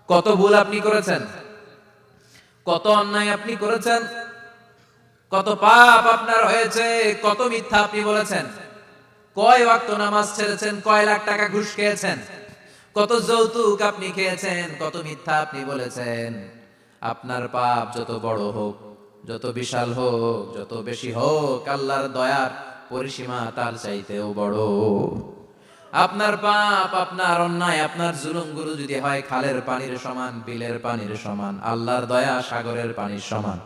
কত ভুল আপনি করেছেন, কত অন্যায় আপনি করেছেন, কত পাপ আপনার হয়েছে, কত মিথ্যা আপনি বলেছেন, কয় ওয়াক্ত নামাজ ছেড়েছেন, কয় লাখ টাকা ঘুষ খেয়েছেন, কত যৌতুক আপনি খেয়েছেন, কত মিথ্যা আপনি বলেছেন। আপনার পাপ যত বড় হোক, যত বিশাল হোক, যত বেশি হোক, আল্লাহর দয়ার পরিসীমা তার চাইতেও বড়। আপনার পাপ, আপনার অন্যায়, আপনার জুলুমগুলো যদি হয় খালের পানির সমান, বিলের পানির সমান, আল্লাহর দয়া সাগরের পানির সমান।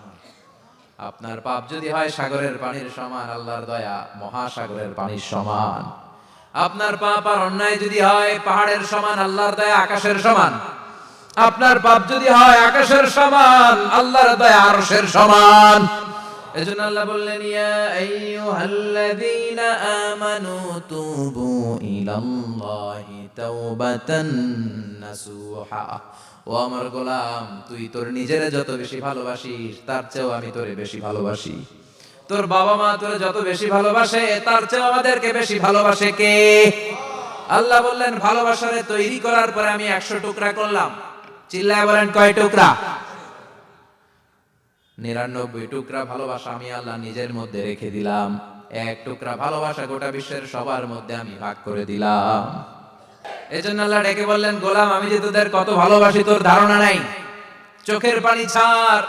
আপনার পাপ যদি হয় সাগরের পানির সমান, আল্লাহর দয়া মহাসাগরের পানির সমান। আপনার পাপ আর অন্যায় যদি হয় পাহাড়ের সমান, আল্লাহর দয়া আকাশের সমান। আপনার পাপ যদি হয় আকাশের সমান, আল্লাহর দয়া আরশের সমান। এজন্য আল্লাহ বললেন, ইয়া আইয়ুহাল্লাযীনা আমানু তুবু ইলাল্লাহি তাওবাতান নাসুহা। ও আমার গোলাম, তুই তোর নিজেরে যত বেশি ভালোবাসিস তার চেয়েও আমি তোরে বেশি ভালোবাসি। তোর বাবা মা তোরে যত বেশি ভালোবাসে তার চেয়েও আমাদেরকে বেশি ভালোবাসে কে? আল্লাহ বললেন, ভালোবাসারে তৈরি করার পরে আমি 100 টুকরা করলাম। চিল্লায় বলেন, কয় টুকরা? 99 টুকরা ভালোবাসা আমি আল্লাহ নিজের মধ্যে রেখে দিলাম। 1 টুকরা ভালোবাসা গোটা বিশ্বের সবার মধ্যে আমি ভাগ করে দিলাম। এজন্য আল্লাহ ডেকে বললেন, গোলাম আমি যে তোদের কত ভালোবাসি তোর ধারণা নাই। চোখের পানি ছাড়,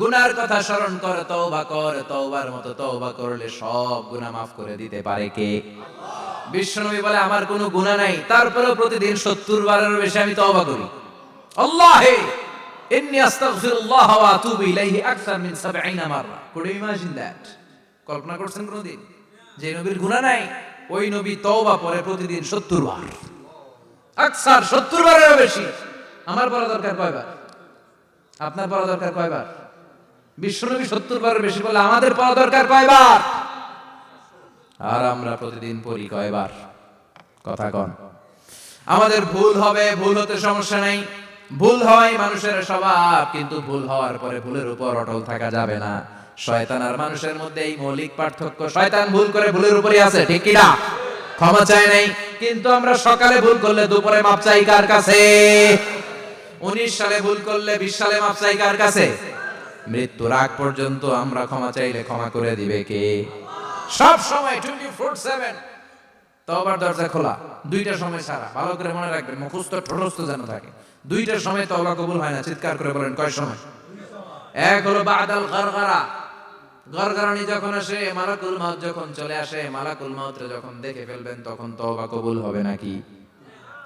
গুনার কথা স্মরণ কর, তওবা কর। তওবার মতো তওবা করলে সব গুনাহ মাফ করে দিতে পারে কে? বিশ্বনবী বলে, আমার কোনো গুনাহ নাই, তারপরেও প্রতিদিন 70 বারেরও বেশি আমি তওবা করি। আল্লাহে ইন্নী আস্তাগফিরুল্লাহ ওয়া আতুবু ইলাইহি আকসার মিন 70 মাররা। Could you imagine that? কল্পনা করছেন কোনদিন যে নবীর গুনাহ নাই, ওই নবী তওবা পড়ে প্রতিদিন 70 বার, আকসার 70 বারেরও বেশি। আমার পড়া দরকার কয়বার? আপনার পড়া দরকার কয়বার? বিশ্বনবী 70 বারের বেশি বলে আমাদের পড়া দরকার কয়বার? আর আমরা প্রতিদিন পড়ি কয়বার? কথা কন। আমাদের ভুল হবে, ভুল হতে সমস্যা নাই, ভুল হয় মানুষের স্বভাব, কিন্তু ভুল হওয়ার পরে ভুলের উপর অটল থাকা যাবে না। শয়তান আর মানুষের মধ্যে এই মৌলিক পার্থক্য। শয়তান ভুল করে ভুলের উপরই আছে, ঠিক কি না? ক্ষমা চায় নাই, কিন্তু আমরা সকালে ভুল করলে দুপুরে মাপ চাই কার কাছে? 19 সালে ভুল করলে 20 সালে মাপ চাই কার কাছে? মৃত্যুর আগ পর্যন্ত আমরা ক্ষমা চাইলে ক্ষমা করে দিবে কে? সব সময় 24/7 তওবার দরজা খোলা, দুইটা সময় ছাড়া। ভালো করে মনে রাখবেন, মুখস্থ ঠোঁটস্থ যেন থাকে। দুইটার সময় তওবা কবুল হয় না। চিৎকার করে বলেন, কয় সময়? এক হলো বাদাল গরগরা, গরগরানি যখন আসে, মালাকুল মউত যখন চলে আসে, মালাকুল মউত যখন দেখে ফেলবেন তখন তওবা কবুল হবে নাকি?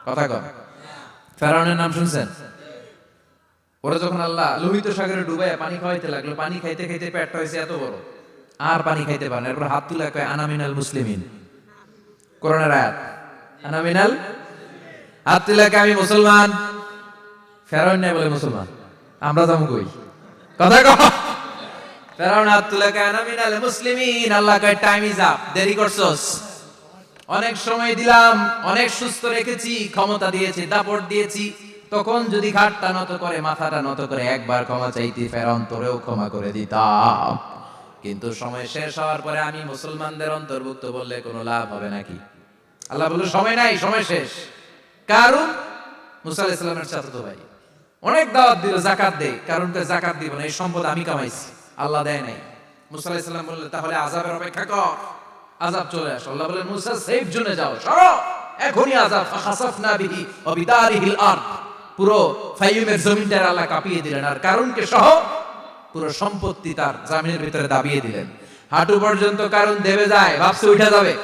কথা কন। ফেরাউনের নাম শুনছেন? ওরা যখন আল্লাহ লোহিত সাগরে ডুবাইয়া পানি খাওয়াইতে লাগলো, পানি খাইতে খাইতে পেটটা হয়েছে এত বড়, আর পানি খাইতে পারে না। এরপর হাত তুলে কয়, আনা মিনাল মুসলিমিন। কোরআনের আয়াত, আনা মিনাল, হাত তুলে কয়, আমি মুসলমান। ফেরাউন নাই বলে মুসলমান, আমরা যাবো কই? কথা কও। ফেরাউন হাত তুলে কয়, আনা মিনাল মুসলিমিন। আল্লাহ কয়, টাইম ইজ আপ, দেরি করছস। অনেক সময় দিলাম, অনেক সুস্থ রেখেছি, ক্ষমতা দিয়েছি, দাপট দিয়েছি, তখন যদি ঘাটটা নত করে, মাথাটা নত করে একবার ক্ষমা চাইতি, ফেরাউন তোরেও ক্ষমা করে দিতাম। কিন্তু সময় শেষ হওয়ার পরে আমি মুসলমানদের অন্তর্ভুক্ত বললে কোনো লাভ হবে নাকি? আল্লাহ বলল, সময় নাই, সময় শেষ। কারণ মুসা আলাইহিস সালামের চাচাতো ভাই অনেক দাওয়াত দিল, যাকাত দে। কারণ কে জাকাত দিব না, এই সম্পদ আমি কামাইছি, আল্লাহ দেয় নাই। মুসা আলাইহিস সালাম বললেন, তাহলে আযাবের অপেক্ষা কর, আযাব চলে আসে। আল্লাহ বলেন, মুসা সেফ জোনে যাও, সরো, এখনই আযাব। ফাখাসাফনা বিহি ওয়া বিদারিহিল আরদ, পুরো ফাইয়ুমের জমিনটা আল্লাহ কাঁপিয়ে দিলেন, আর কারণকে সহ পুরো সম্পত্তি তার জামিনের ভিতরে দাবিয়ে দিলেন। হাঁটু পর্যন্ত কারণ দেবে যায়, ভাবছে উঠে যাবে।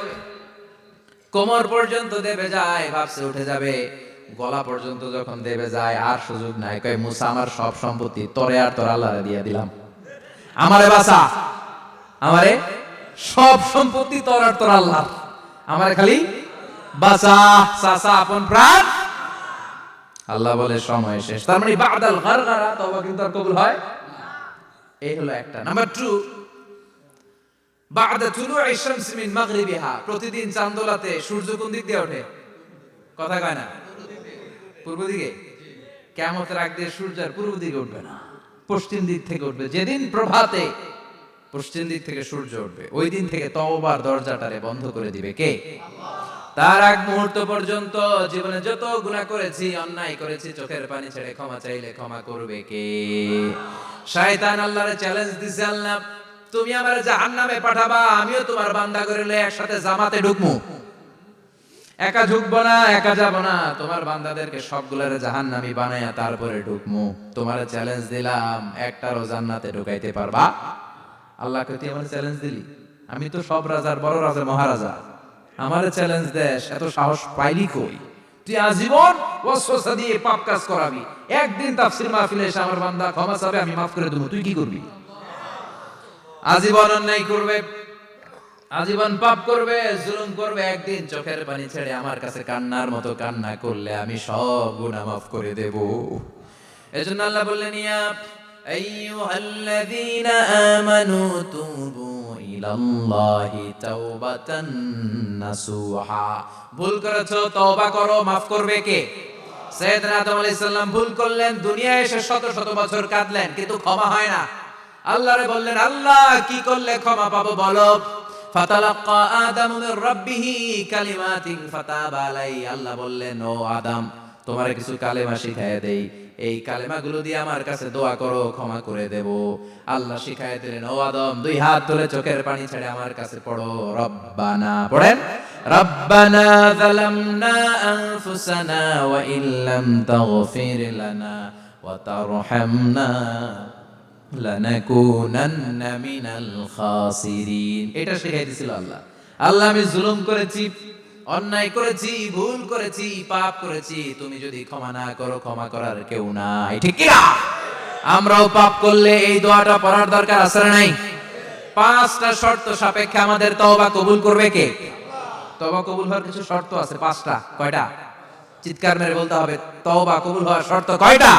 কোমর পর্যন্ত দেবে যায়, ভাবছে উঠে যাবে। গলা পর্যন্ত যখন দেবে যায়, আর সুযোগ নাই। কয়, মুসা আমার সব সম্পত্তি তোরে আর তোর আল্লাহরে দিয়ে দিলাম, আমারে বাঁচা, আমারে সব সম্পত্তি তোর আর তোর আল্লাহর, আমারে খালি বাঁচা, চাচা আপন প্রাণ। আল্লাহ বলে, সময় শেষ। তার মানে বাদাল গরগরা তওবা কিন্তু আর কবুল হয়? এই হলো একটা। নাম্বার 2, বাদা তুলুই শামস মিন মাগরিবিহা, প্রতিদিন চাঁদোলাতে সূর্য কোন দিক দিয়ে ওঠে? কথা কয় না? পূর্ব দিকে। কিয়ামতের আগ দিয়ে সূর্য আর পূর্ব দিকে উঠবে না, পশ্চিম দিক থেকে উঠবে। যেদিন প্রভাতে পশ্চিম দিক থেকে সূর্য উঠবে, ওই দিন থেকে তওবার দরজাটারে বন্ধ করে দিবে কে? তার আগ মুহূর্ত পর্যন্ত জীবনে যত গুনাহ করেছি, অন্যায় করেছি, চোখের পানি ছেড়ে ক্ষমা চাইলে ক্ষমা করবে কে? শয়তান আল্লাহরে চ্যালেঞ্জ দিছে, আল্লাহ তুমি আমারে জাহান্নামে পাঠাবা, আমিও তোমার বান্দা করে লয়ে একসাথে জামাতে ঢুকমু। একা ঢুকবো না, একা যাব না, তোমার বান্দাদেরকে সবগুলোরে জাহান্নামী বানায়া তারপরে ঢুকমু। তোমারে চ্যালেঞ্জ দিলাম, একটারও জান্নাতে ঢুকাইতে পারবা? আল্লাহকে তুই আমার চ্যালেঞ্জ দিলি? আমি তো সব রাজার বড় রাজা, মহারাজা, আমারে চ্যালেঞ্জ দেশ, এত সাহস পাইলি কই? তুই আজীবন ওয়াসওয়াসা দিয়ে পাপ কাজ করাবি, একদিন তাফসীর মাহফিলে এসে আমার বান্দা ক্ষমা চাবে, আমি মাফ করে দেব, তুই কি করবি? আজীবন অন্যায় করবে, আজীবন পাপ করবে, জুলুম করবে, একদিন চোখের পানি ছেড়ে আমার কাছে কান্নার মতো কান্না করলে আমি সব গুনাহ মাফ করে দেব। এজন্য আল্লাহ বললেন, ইয়া আইয়ুহাল্লাযীনা আমানু তুবু ইলাল্লাহি তাওবাতান নাসুহা। ভুল করেছো, তওবা করো, মাফ করবে কে? সাইয়েদনা আদম আলাইহিস সালাম ভুল করলেন, দুনিয়ায় এসে শত শত বছর কাঁদলেন, কিন্তু ক্ষমা হয় না। আল্লাহরে বললেন, আল্লাহ কি করলে ক্ষমা পাবো বলো? ফাতালাক্কা আদামু মির রাব্বিহি কালিমাতিন ফাতাবা আলাইহি। আল্লাহ বললেন, ও আদম, তোমারে কিছু কালেমা শিখায় দেই, এই কালেমাগুলো দিয়ে আমার কাছে দোয়া করো, ক্ষমা করে দেব। আল্লাহ শিখায় দিলেন, ও আদম, দুই হাত তুলে চোখের পানি ছেড়ে আমার কাছে পড়ো, রব্বানা, পড়েন, রব্বানা যালামনা আনফুসানা ওয়া ইল্লাম তাগফির লানা ওয়া তারহামনা লানাকুনান্না মিনাল খাসিরিন। এটা শিখাই দিয়েছিল আল্লাহ। আল্লাহ, আমি জুলুম করেছি, অন্যায় করেছি, ভুল করেছি, পাপ করেছি, তুমি যদি ক্ষমা না করো, ক্ষমা করার কেউ নাই, ঠিক কি না? আমরাও পাপ করলে এই দোয়াটা পড়ার দরকার আছে না নাই? পাঁচটা শর্ত সাপেক্ষে আমাদের তওবা কবুল করবে কে? তওবা কবুল হওয়ার কিছু শর্ত আছে, পাঁচটা। কয়টা? চিৎকার মেরে বলতে হবে, তওবা কবুল হওয়ার শর্ত কয়টা?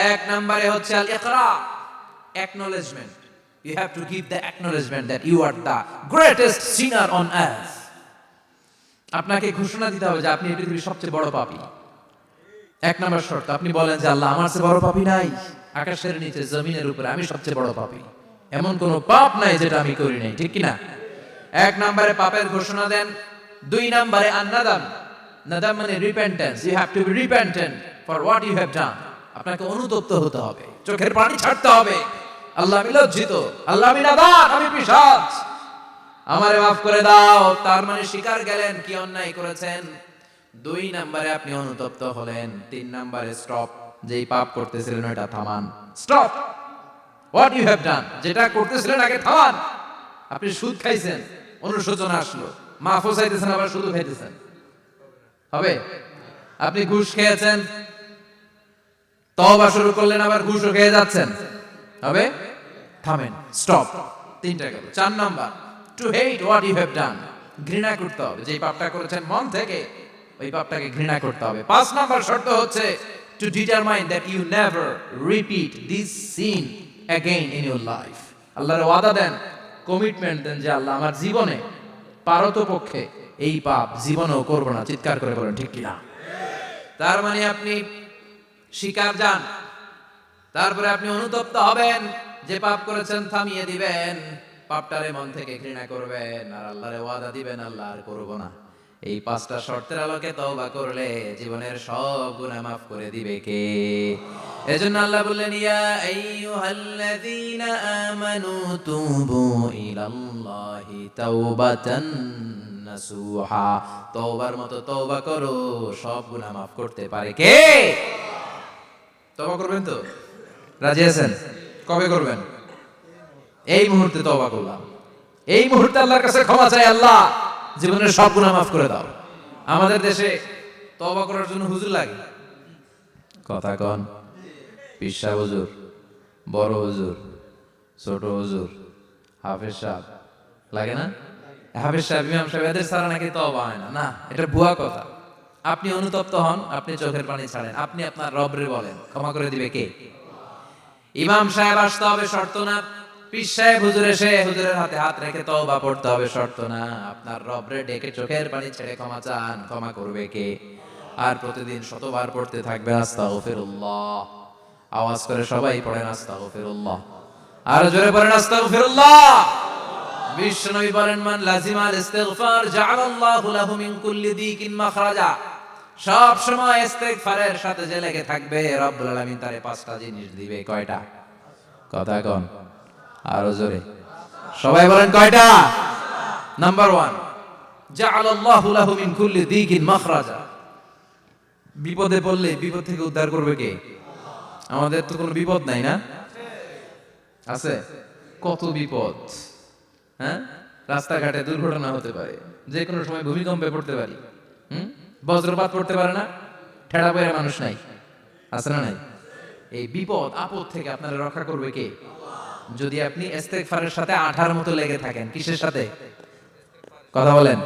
এক নম্বরে হচ্ছে আল ইকরা, acknowledgement. You have to give the acknowledgement that you are the greatest sinner on earth. আপনাকে ঘোষণা দিতে হবে যে আপনি এই পৃথিবীর সবচেয়ে বড় পাপী। এক নম্বর শর্ত, আপনি বলেন যে আল্লাহ, আমার চেয়ে বড় পাপী নাই, আকাশের নিচে জমিনের উপরে আমি সবচেয়ে বড় পাপী, এমন কোন পাপ নাই যেটা আমি করি নাই, ঠিক কি না? এক নম্বরে পাপের ঘোষণা দেন। দুই নম্বরে আন-নাদাম, নাদাম মানে repentance. You have to be repentant for what you have done. আপনাকে অনুতপ্ত হতে হবে, চোখের পানি ছাড়তে হবে। আল্লাহ, আমি লজ্জিত, আল্লাহ আমি নাদান, আমি পিশাচ, আমারে মাফ করে দাও। তার মানে স্বীকার গেলেন কি অন্যায় করেছেন। দুই নম্বরে আপনি অনুতপ্ত হলেন। তিন নম্বরে স্টপ, যেই পাপ করতেছিলেন ওটা থামান। Stop what you have done, যেটা করতেছিলেন আগে থামান। আপনি সুদ খাইছেন, অনুশোচনা আসলো, মাফও চাইতেছেন, আবার সুদ খাইতেছেন, হবে? আপনি ঘুষ খেয়েছেন, তওবা শুরু করলেন, আবার ঘুষও খেয়ে যাচ্ছেন, হবে? থামেন, স্টপ। তিনটা গেল। চার number, to hate what you have done, ঘৃণা করতে হবে, যে পাপটা করেছেন মন থেকে ওই পাপটাকে ঘৃণা করতে হবে। পাঁচ নাম্বার শর্ত হচ্ছে to determine that you never repeat this sin again in your life. আল্লাহর ওয়াদা দেন, কমিটমেন্ট দেন যে আল্লাহ, আমার জীবনে পারতপক্ষে এই পাপ জীবনেও করব না। চিৎকার করে বলেন ঠিক কিনা? তার মানে আপনি স্বীকার যান, তারপরে আপনি অনুতপ্ত হবেন, যে পাপ করেছেন থামিয়ে দিবেন, পাপটারে মন থেকে ঘৃণা করবেন, আর আল্লাহরে ওয়াদা দিবেন, আল্লাহ আর করব না। এই পাঁচটা শর্তের আলোকে তওবা করলে জীবনের সব গুনাহ মাফ করে দিবে কে? এজন্য আল্লাহ বললেন, ইয়া আইয়ুহাল্লাযীনা আমানু তুবু ইলাল্লাহি তাওবাতান নাসুহা। তওবার মতো তওবা করো, সব গুনাহ মাফ করতে পারে কে? তওবা করবেন তো? রাজি আছেন? কবে করবেন? এই মুহূর্তে তওবা করলাম, এই মুহূর্তে আল্লাহর কাছে ক্ষমা চাই, আল্লাহ জীবনের সব গুনাহ মাফ করে দাও। আমাদের দেশে তওবা করার জন্য হুজুর লাগে, কথা কন, পীর সাহেব হুজুর, বড় হুজুর, ছোট হুজুর, হাফেজ সাহেব, লাগে না? হাফেজ সাহেব, ইমাম সাহেব, এদের ছাড়া নাকি তওবা হয় না। না, এটা ভুয়া কথা। আপনি অনুতপ্ত হন, আপনি চোখের পানি ছাড়েন, আপনি আপনার রবরে বলেন, ক্ষমা করে দিবে কে? ইমাম সাহেব আসতে হবে, শর্ত না। পীর সাহেব হুজুর এসে হুজুরের হাতে হাত রেখে তওবা পড়তে হবে, শর্ত না। আপনার রবরে ডেকে চোখের পানি ছেড়ে ক্ষমা চান, ক্ষমা করবে কে? আর প্রতিদিন শতবার পড়তে থাকবে আস্তাগফিরুল্লাহ। আওয়াজ করে সবাই পড়েন আস্তাগফিরুল্লাহ, আর জোরে পড়েন আস্তাগফিরুল্লাহ। বিশ্বনবী বলেন, মান লাজিমাল ইস্তিগফার জাআলাল্লাহু লাহু মিন কুল্লি দিকিন মাখরাজা। সব সময় ইস্তিগফারের সাথে যে লেগে থাকবে, রব্বুল আলামিন তারে পাঁচটা জিনিস দিবে। কয়টা? কথা কোন, আরো জোরে সবাই বলেন কয়টা? নাম্বার 1, জাআলাল্লাহু লাহু মিন কুল্লি দিকিন মাখরাজা। বিপদে পড়লে বিপদ থেকে উদ্ধার করবে কে? আমাদের তো কোনো বিপদ নাই না? আছে? কত বিপদ, হ্যাঁ? রাস্তাঘাটে দুর্ঘটনা হতে পারে, যে কোনো সময় ভূমিকম্পে পড়তে পারি, বজ্রপাত পড়তে পারে না, ঠেড়া পড়ে মানুষ নাই, আছে না নাই? এই বিপদ আপদ থেকে আপনারা রক্ষা করবে কে? যদি আপনি ইস্তিগফারের সাথে আঠার মতো লেগে থাকেন। কিসের সাথে? কথা বলেন।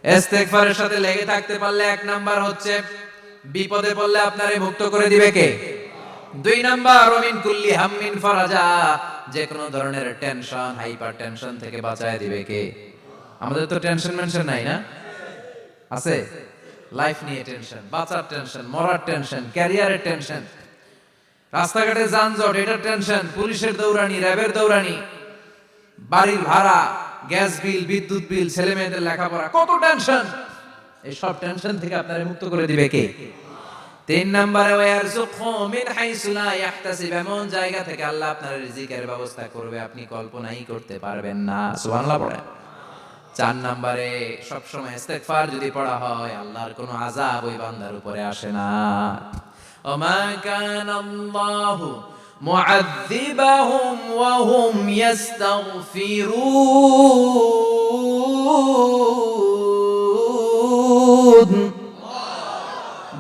ইস্তিগফারের সাথে লেগে থাকতে পারলে 1 নাম্বার হচ্ছে বিপদে পড়লে আপনারে মুক্ত করে দিবে কে? 2 নাম্বার, ওমিন কুল্লি হাম্মিন ফারাজা। যে কোনো ধরনের টেনশন, হাইপার টেনশন থেকে বাঁচায় দিবে কে? আমাদের তো টেনশন মেনশন নাই না? আছে? লাইফ নিয়ে টেনশন, বাঁচার টেনশন, মরার টেনশন, ক্যারিয়ারের টেনশন, রাস্তাঘাটে যানজট, এটার টেনশন, পুলিশের দৌড়ানি, র্যাবের দৌড়ানি, বাড়ির ভাড়া, গ্যাস বিল, বিদ্যুৎ বিল, ছেলে মেয়েদের লেখাপড়া, কত টেনশন। এই সব টেনশন থেকে আপনারে মুক্ত করে দিবে কে? 3 নম্বরে, ওয়ারযুকহু মিন হাইসু লা ইয়াহতাসিব। এমন জায়গা থেকে আল্লাহ আপনার রিজিকের ব্যবস্থা করবে আপনি কল্পনাই করতে পারবেন না। সুবহানাল্লাহ পড়েন। 4 নম্বরে, সব সময় ইস্তিগফার যদি পড়া হয়, আল্লাহর কোনো আযাব ওই বান্দার উপরে আসে না। ওমা কানাল্লাহু মুআযযিবাহুম ওয়া হুম ইস্তাগফিরুন।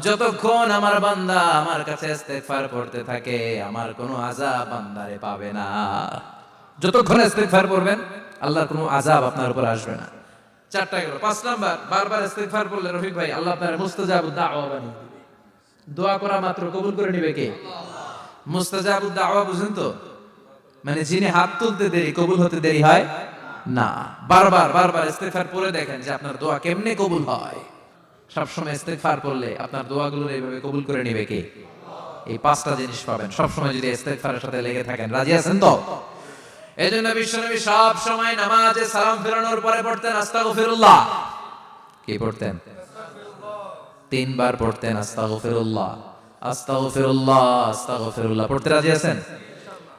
যতক্ষণ আমার বান্দা আমার কাছে ইস্তিগফার পড়তে থাকে, আমার কোনো আযাব বান্দারে পাবে না। যতক্ষণ ইস্তিগফার পড়বেন, আল্লাহর কোনো আযাব আপনার উপর আসবে না। 4টা গেল। 5 নাম্বার, বারবার ইস্তিগফার পড়লে রফিক ভাই আল্লাহ আপনার মুস্তাজাবুদ দাওয়া বানিয়ে দিবে। দোয়া করা মাত্র কবুল করে নিবে কে? মুস্তাজাবুদ দাওয়া বুঝেন তো? মানে যিনি হাত তুলতে দেরি কবুল হতে দেরি হয় না। বারবার ইস্তিগফার পড়ে দেখেন যে আপনার দোয়া কেমনে কবুল হয়। সবসময় ইস্তিগফার পড়লে আপনার দোয়াগুলো এইভাবে কবুল করে নিবে কে? এই 5টা জিনিস পাবেন সবসময় যদি ইস্তিগফারের সাথে লেগে থাকেন। রাজি আছেন তো? এজন্য বিশ্বনবী সব সময় নামাজে সালাম ফেরানোর পরে পড়তেন আস্তাগফিরুল্লাহ। কি পড়তেন? 3 বার পড়তেন আস্তাগফিরুল্লাহ, আস্তাগফিরুল্লাহ, আস্তাগফিরুল্লাহ। পড়তে রাজি আছেন?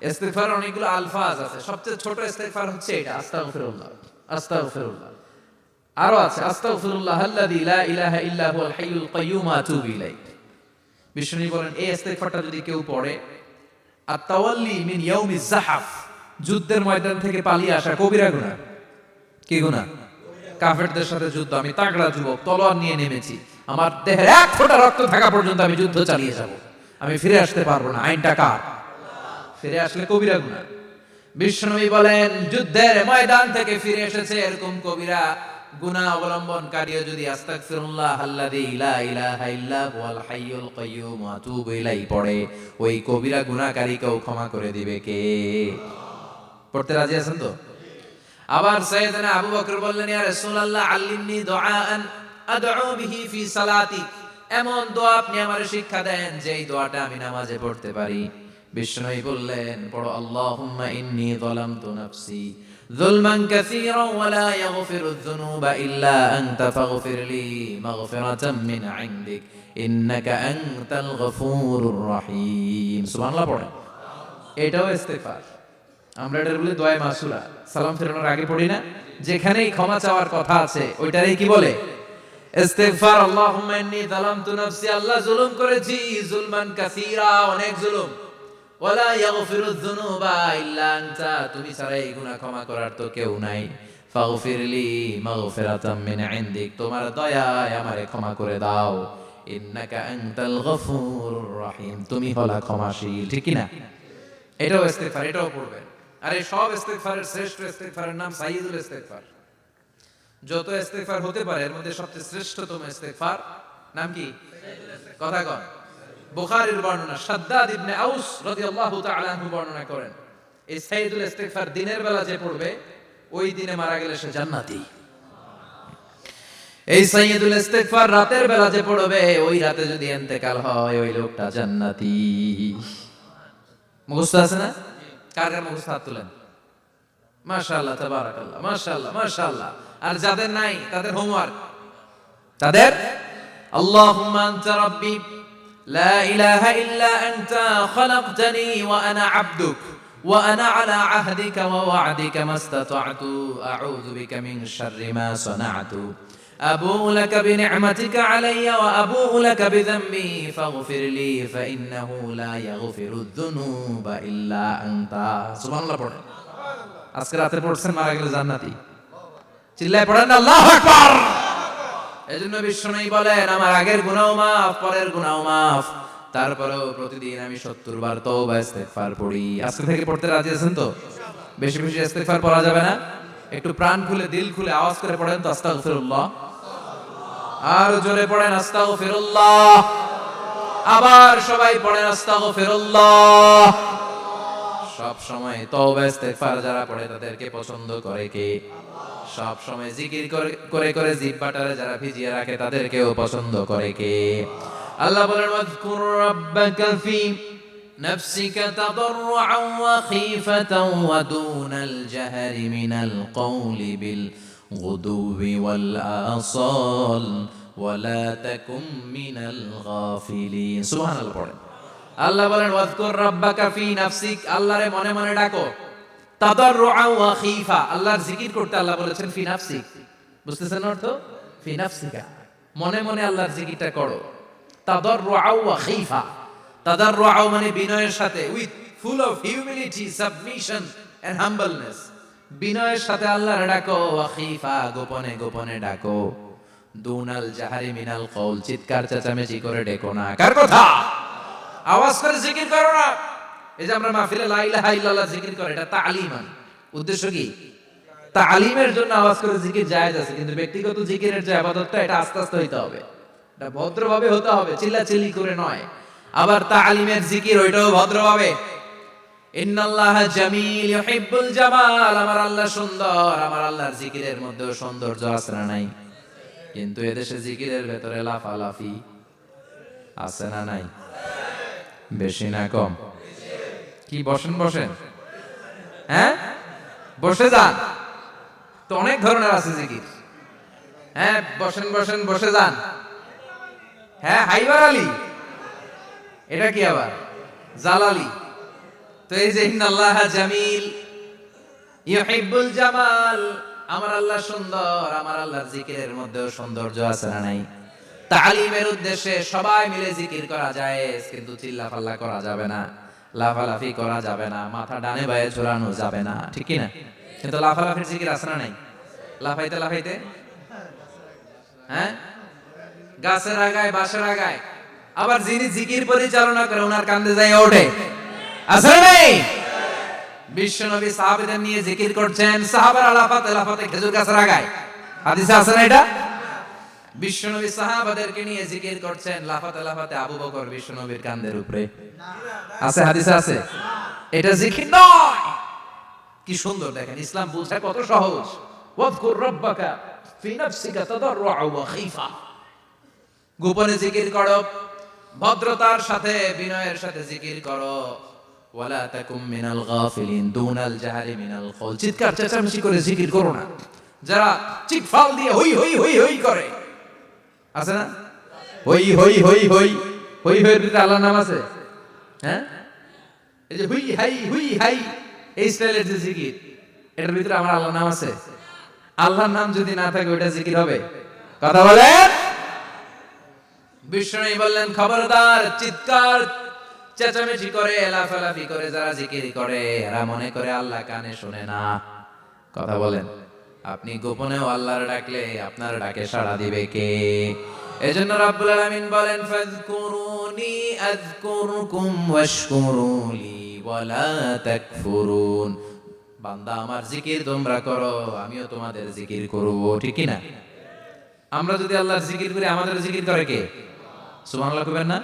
ইস্তিগফারের অনেকগুলো আলফাজ আছে, সবচেয়ে ছোট ইস্তিগফার হচ্ছে এটা, আস্তাগফিরুল্লাহ, আস্তাগফিরুল্লাহ। আরো আছে, আস্তাগফিরুল্লাহাল্লাযী লা ইলাহা ইল্লা হুয়াল হাইয়ুল কাইয়্যুম আতুবু ইলাইহি। বিষ্ণু বলেন এই ইস্তিগফারটা যদি কেউ পড়ে, আত-তাওয়াল্লি মিন ইয়াউমিজ যাহাফ, যুদ্ধের ময়দান থেকে পালিয়ে আসা কবিরা গুনাহ। কি গুনাহ? কাফেরদের সাথে যুদ্ধ, আমি তাগড়া যুবক, তলোয়ার নিয়ে নেমেছি, আমার দেহের 1 ফোঁটা রক্ত থাকা পর্যন্ত আমি যুদ্ধ চালিয়ে যাব, আমি ফিরে আসতে পারবো না। আইনটা কার? ফিরে আসলে কবিরা গুনাহ। বিষ্ণু বলেন যুদ্ধের ময়দান থেকে ফিরে এসেছে এরকম কবিরা গুনাহ অবলম্বনকারীও যদি আস্তাগফিরুল্লাহাল্লাযী লা ইলাহা ইল্লা হুয়াল হাইয়ুল কাইয়্যুম আতুবু ইলাইহি পড়ে, ওই কবিরা গুনাহকারীকেও ক্ষমা করে দিবে কে? পড়তে রাজি আছেন তো? আবার সাইয়েদনা আবু বকর বললেন, ইয়া রাসূলুল্লাহ আল্লিমনি দুআআন আদউ বিহি ফি সালাতি। এমন দোয়া আপনি আমারে শিক্ষা দেন যেই দোয়াটা আমি নামাজে পড়তে পারি। বিষ্ণু বললেন, পড়ো আল্লাহুম্মা ইন্নী যালামতু নাফসি যুলমান কাসীরান ওয়া লা ইয়াগফিরুয যুনুবা ইল্লা আনতা ফাগফিরলি মাগফিরাতাম মিন ইনদিক ইন্নাকা আনতাল গফুরুর রহিম। সুবহানাল্লাহ পড়েন। এটাও ইস্তিগফার। আমরা এটা বলি দোয়া মাসুরা, সালাম ফেরানোর আগে পড়ি না? যেখানেই ক্ষমা চাওয়ার কথা আছে ওইটারই কি বলে? ইস্তিগফার। আল্লাহুম্মা ইন্নী যালামতু নাফসি, আল্লাহ জুলুম করেছি, যুলমান কাসীরা, অনেক জুলুম, ওয়ালা ইয়াগফিরুয যুনুবা ইল্লা আনতা, তুমি ছাড়া এই গুনাহ ক্ষমা করার তো কেউ নাই। ফাগফিরলি মাগফিরাতাম মিন ইনদিক, তোমার দয়ায় আমারে ক্ষমা করে দাও। ইন্নাকা আনতাল গফুরুর রহিম, তুমি হলা ক্ষমাশীল। ঠিক কি না? এটাও ইস্তিগফার, এটাও পড়বেন। আর এই সব ইস্তিগফারের শ্রেষ্ঠ ইস্তিগফারের নাম সাইয়্যিদুল ইস্তিগফার। যত ইস্তিগফার হতে পারে এর মধ্যে সবচেয়ে শ্রেষ্ঠতম ইস্তিগফার নাম কি? কথা কন। বুখারীর বর্ণনা, শাদ্দাদ ইবনে আউস রাদিয়াল্লাহু তাআলা আনহু বর্ণনা করেন, এই সাইয়্যিদুল ইস্তিগফার দিনের বেলা যে পড়বে ওই দিনে মারা গেলে সে জান্নাতি। এই সাইয়্যিদুল ইস্তিগফার রাতের বেলা যে পড়বে ওই রাতে যদি ইন্তেকাল হয় ওই লোকটা জান্নাতি। মুখস্থ আছে না? কার কার মুখস্থ? হাত তুলেন। মাশাআল্লাহ, তাবারাকাল্লাহ, মাশাআল্লাহ, মাশাআল্লাহ। আর যাদের নাই তাদের হোমওয়ার্ক, তাদের আল্লাহুম্মা আনতা রাব্বি লা ইলাহা ইল্লা আনতা খালাকতানি ওয়া আনা আবদুক ওয়া আনা আলা আহদিকা ওয়া ওয়া'দিকা মাস্তাতা'তু আউযু বিকা মিন শাররি মা সানা'তু আবুউ লাকা বিনি'মাতিকা আলাইয়া ওয়া আবুউ লাকা বিযামবি ফাগফির লি ফাইন্নাহু লা ইয়াগফিরুয যুনুবা ইল্লা আনতা। সুবহানাল্লাহ পড়েন। আজকে রাতে পড়ছেন, মারা গেলে জান্নাতি। চিল্লায় পড়েন আল্লাহু আকবার। এজন্য বিশ্বনবী বলেন, আমার আগের গুনাহ মাফ, পরের গুনাহ মাফ, তারপরেও প্রতিদিন আমি 70 বার তওবা ইস্তেগফার পড়ি। আজকে থেকে পড়তে রাজি আছেন তো? বেশি বেশি ইস্তেগফার পড়া যাবে না? একটু প্রাণ খুলে, দিল খুলে আওয়াজ করে পড়েন তো আস্তাগফিরুল্লাহ। আর জোরে পড়েন আস্তাগফিরুল্লাহ। আবার সবাই পড়েন আস্তাগফিরুল্লাহ। সব সময় তওবা ইস্তেগফার যারা পড়ে তাদেরকে পছন্দ করে কে? সব সময় জিকির করে করে জিহ্বাটারে যারা ভিজিয়ে রাখে তাদেরকেও পছন্দ করে কে? আল্লাহ বলেন, ওয়াযকুর রাব্বাকা ফি নাফসিকা তাদাররুআন ওয়া খীফাতান ওয়া দুনাল জাহরি মিনাল কওলি বিল গুদুবি ওয়াল আসাল ওয়া লা তাকুম মিনাল গাফিলিন। সুবহানাল্লাহ পড়েন। আল্লাহ বলেন, ওয়াযকুর রাব্বাকা ফি নাফসিক, আল্লাহরে মনে মনে ডাকো। তাদাররুআ ওয়া খীফা, আল্লাহর জিকির করতে আল্লাহ বলেছেন ফি নাফসিক। বুঝতেছেন অর্থ? ফি নাফসিকা, মনে মনে আল্লাহর জিকিরটা করো। তাদাররুআ ওয়া খীফা, তাদাররুআ মানে বিনয়ের সাথে, with full of humility, submission and humbleness. বিনয়ের সাথে আল্লাহর ডাকো। ওয়া খীফা, গোপনে গোপনে ডাকো। দুনাল জাহারি মিনাল কওল, চিৎকার চেঁচামেচি করে ডেকো না। কার কথা? আওয়াজ করে জিকির করো না। এই যে আমরা মাহফিলে লা ইলাহা ইল্লাল্লাহ জিকির করে, এটা তালিমান। উদ্দেশ্য কি? তালিমের জন্য আওয়াজ করে জিকির জায়েজ আছে, কিন্তু ব্যক্তিগত জিকিরের যে ইবাদতটা, এটা আস্তে আস্তে হইতে হবে, এটা ভদ্রভাবে হতে হবে, চিল্লাচিল্লি করে নয়। আবার তালিমের জিকির ওইটাও ভদ্রভাবে। ইন্নাল্লাহা জামিল ইউহিব্বুল জামাল, আমার আল্লাহ সুন্দর, আমার আল্লাহর জিকিরের মধ্যেও সৌন্দর্য আছে না নাই? কিন্তু এদেশে জিকিরের ভেতরে লাফালাফি আছে না নাই? বেশি না কম? কি বসেন বসেন, হ্যাঁ বসে যান তো, অনেক ধরনের আছে জিকির। হ্যাঁ বসেন বসেন, বসে যান। হ্যাঁ হাইবার আলী, এটা কি আবার জালালি? তো এই যে ইন্নাল্লাহা জামিল ইউহিব্বুল জামাল, আমার আল্লাহ সুন্দর, আমার আল্লাহর জিকিরের মধ্যেও সৌন্দর্য আছে না নাই? তালিমের উদ্দেশ্যে সবাই মিলে জিকির করা যায়, কিন্তু চিল্লাপাল্লা করা যাবে না, লাফালাফি করা যাবে না, মাথা ডানে বায়ে ঝোলানো যাবে না, ঠিক কি না? কিন্তু লাফালাফির জিকির আছে না নাই? লাফাইতে লাফাইতে, হ্যাঁ গাছের আগায় বাঁশের আগায়। আবার যিনি জিকির পরিচালনা করে ওনার কান্দে যায় ওঠে, আছে না নাই? বিশ্বনবী সাহাবাদের নিয়ে জিকির করছেন, সাহাবারা লাফাতে লাফাতে খেজুর গাছের আগায়। হাদিসে আছে না এটা? বিশ্বনবী সাহাবাদেরকে নিয়ে জিকির করছেন, লাফাতে লাফাতে আবু বকর বিশ্বনবীর কাঁধের উপরে। আছে হাদিসে আছে? এটা জিকির নয়। কি সুন্দর দেখেন, ইসলাম বুঝা কত সহজ। ওয়াযকুর রাব্বাকা ফি নাফসিকা তাদাররুআ ওয়া খীফা, গোপনে জিকির করো, ভদ্রতার সাথে বিনয়ের সাথে জিকির করো। ওয়ালা তাকুম মিনাল গাফিলিন, দুনাল জাহরি মিনাল কওল, চিৎকার চেঁচামেচি করে জিকির করো না। যারা চিৎফাল দিয়ে হই হই হই হই করে, আছে না? হই হই হই হই হই হই, এর ভিতরে আল্লাহর নাম আছে? হ্যাঁ, এই যে হুই হাই হুই হাই, এই স্টাইলের যে জিকির, এটার ভিতরে আমার আল্লাহর নাম আছে? আল্লাহর নাম যদি না থাকে ওইটা জিকির হবে? কথা বলেন। বিষ্ণু বললেন, খবরদার, চিৎকার চেঁচামেচি করে লাফালাফি করে যারা জিকির করে, এরা মনে করে আল্লাহ কানে শুনে না। কথা বলেন। আপনি গোপনেও আল্লাহর ডাকলে আপনার ডাকে সাড়া দিবে কে? এজন্য রাব্বুল আলামিন বলেন, ফাযকুরুনি আযকুরকুম ওয়াশকুরুলি ওয়ালা তাকফুরুন। বান্দা আমার জিকির তোমরা করো, আমিও তোমাদের জিকির করব, ঠিক কি না? আমরা যদি আল্লাহর জিকির করি, আমাদের জিকির করে কে? সুবহানাল্লাহ কইবেন না?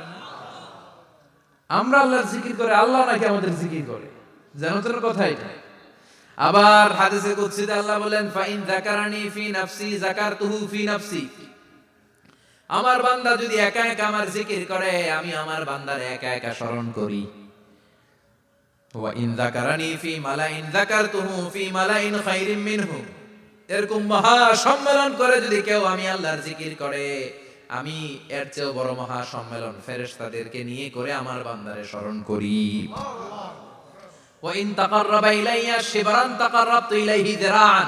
আমরা আল্লাহর জিকির করে, আল্লাহ নাকি আমাদের জিকির করে, জানো তোর কথা এটা? আবার হাদিসে কুদসিতে আল্লাহ বলেন, ফাইন যাকারানি ফি নাফসি যাকারতুহু ফি নাফসি, আমার বান্দা যদি একা একা আমার জিকির করে, আমি আমার বান্দারে একা একা স্মরণ করি। ওয়া ইন যাকারানি ফি মালাইন যাকারতুহু ফি মালাইন খায়রিন মিনহু। এরকম মহা সম্মেলন করে যদি কেউ আমি আল্লাহর জিকির করে, আমি এর চেয়েও বড় মহা সম্মেলন ফেরেশতাদেরকে নিয়ে করে আমার বান্দারে স্মরণ করি। ওয়া ইন তাকাররাবা ইলাইয়া শিবরান তাকাররাবতু ইলাইহি যিরাআন।